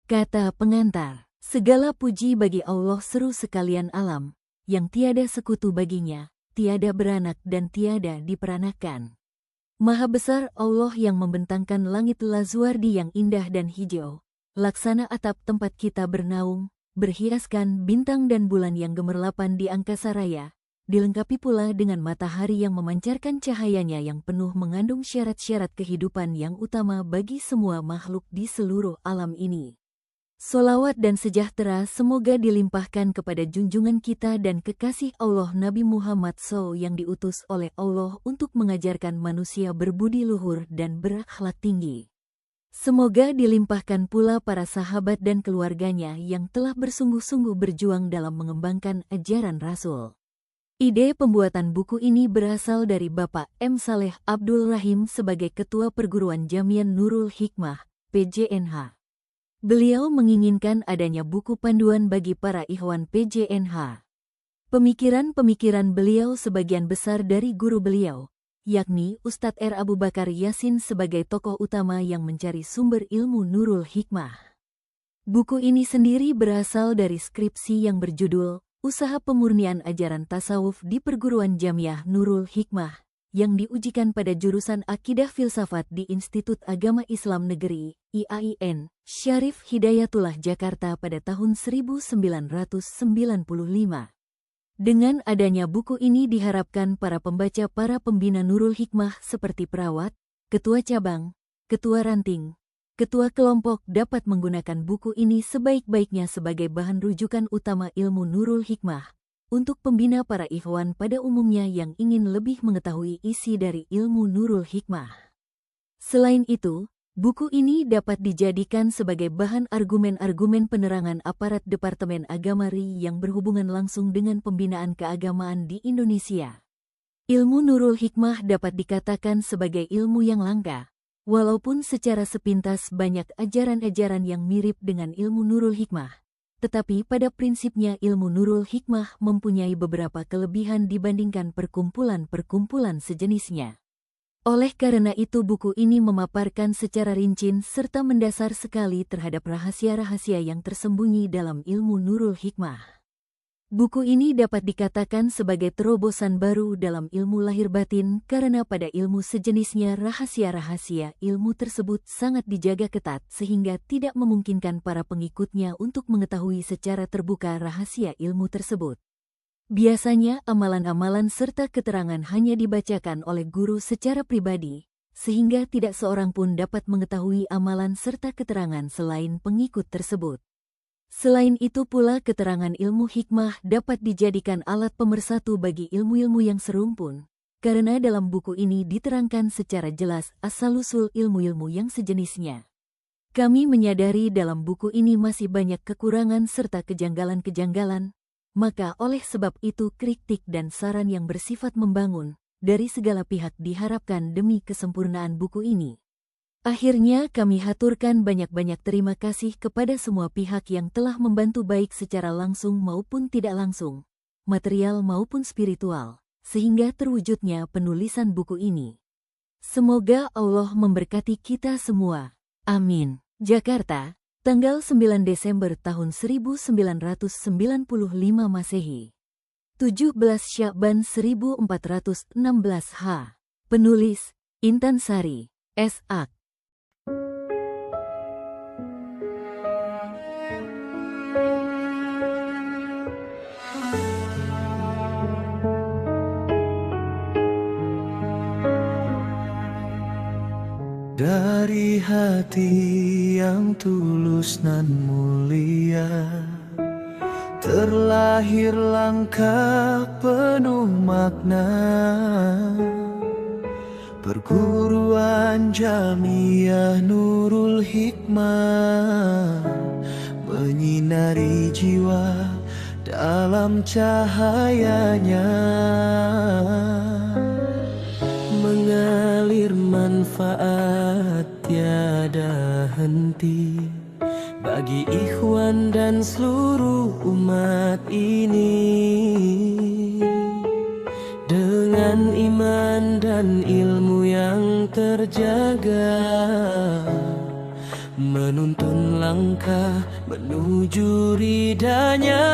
Kata pengantar, segala puji bagi Allah seru sekalian alam, yang tiada sekutu baginya, tiada beranak dan tiada diperanakan. Maha besar Allah yang membentangkan langit lazuardi yang indah dan hijau, laksana atap tempat kita bernaung, berhiaskan bintang dan bulan yang gemerlapan di angkasa raya, dilengkapi pula dengan matahari yang memancarkan cahayanya yang penuh mengandung syarat-syarat kehidupan yang utama bagi semua makhluk di seluruh alam ini. Solawat dan sejahtera semoga dilimpahkan kepada junjungan kita dan kekasih Allah Nabi Muhammad SAW yang diutus oleh Allah untuk mengajarkan manusia berbudi luhur dan berakhlak tinggi. Semoga dilimpahkan pula para sahabat dan keluarganya yang telah bersungguh-sungguh berjuang dalam mengembangkan ajaran Rasul. Ide pembuatan buku ini berasal dari Bapak M. Saleh Abdul Rahim sebagai Ketua Perguruan Jamiah Nurul Hikmah, PJNH. Beliau menginginkan adanya buku panduan bagi para ikhwan PJNH. Pemikiran-pemikiran beliau sebagian besar dari guru beliau, yakni Ustadz R. Abu Bakar Yasin sebagai tokoh utama yang mencari sumber ilmu Nurul Hikmah. Buku ini sendiri berasal dari skripsi yang berjudul Usaha Pemurnian Ajaran Tasawuf di Perguruan Jamiah Nurul Hikmah, yang diujikan pada jurusan Akidah Filsafat di Institut Agama Islam Negeri, IAIN, Syarif Hidayatullah Jakarta pada tahun 1995. Dengan adanya buku ini diharapkan para pembaca para pembina Nurul Hikmah seperti perawat, ketua cabang, ketua ranting, ketua kelompok dapat menggunakan buku ini sebaik-baiknya sebagai bahan rujukan utama ilmu Nurul Hikmah untuk pembina para ikhwan pada umumnya yang ingin lebih mengetahui isi dari ilmu Nurul Hikmah. Selain itu, buku ini dapat dijadikan sebagai bahan argumen-argumen penerangan aparat Departemen Agama RI yang berhubungan langsung dengan pembinaan keagamaan di Indonesia. Ilmu Nurul Hikmah dapat dikatakan sebagai ilmu yang langka, walaupun secara sepintas banyak ajaran-ajaran yang mirip dengan ilmu Nurul Hikmah. Tetapi pada prinsipnya ilmu Nurul Hikmah mempunyai beberapa kelebihan dibandingkan perkumpulan-perkumpulan sejenisnya. Oleh karena itu buku ini memaparkan secara rinci serta mendasar sekali terhadap rahasia-rahasia yang tersembunyi dalam ilmu Nurul Hikmah. Buku ini dapat dikatakan sebagai terobosan baru dalam ilmu lahir batin karena pada ilmu sejenisnya rahasia-rahasia ilmu tersebut sangat dijaga ketat sehingga tidak memungkinkan para pengikutnya untuk mengetahui secara terbuka rahasia ilmu tersebut. Biasanya amalan-amalan serta keterangan hanya dibacakan oleh guru secara pribadi, sehingga tidak seorang pun dapat mengetahui amalan serta keterangan selain pengikut tersebut. Selain itu pula keterangan ilmu hikmah dapat dijadikan alat pemersatu bagi ilmu-ilmu yang serumpun, karena dalam buku ini diterangkan secara jelas asal-usul ilmu-ilmu yang sejenisnya. Kami menyadari dalam buku ini masih banyak kekurangan serta kejanggalan-kejanggalan, maka oleh sebab itu kritik dan saran yang bersifat membangun dari segala pihak diharapkan demi kesempurnaan buku ini. Akhirnya kami haturkan banyak-banyak terima kasih kepada semua pihak yang telah membantu baik secara langsung maupun tidak langsung, material maupun spiritual, sehingga terwujudnya penulisan buku ini. Semoga Allah memberkati kita semua. Amin. Jakarta, tanggal 9 Desember tahun 1995 Masehi. 17 Sya'ban 1416 H. Penulis, Intan Sari, S.A. Dari hati yang tulus nan mulia, terlahir langkah penuh makna. Perguruan Jamiah Nurul Hikmah menyinari jiwa dalam cahayanya, mengalir manfaat tiada henti bagi ikhwan dan seluruh umat ini. Dengan iman dan ilmu yang terjaga, menuntun langkah menuju ridhanya.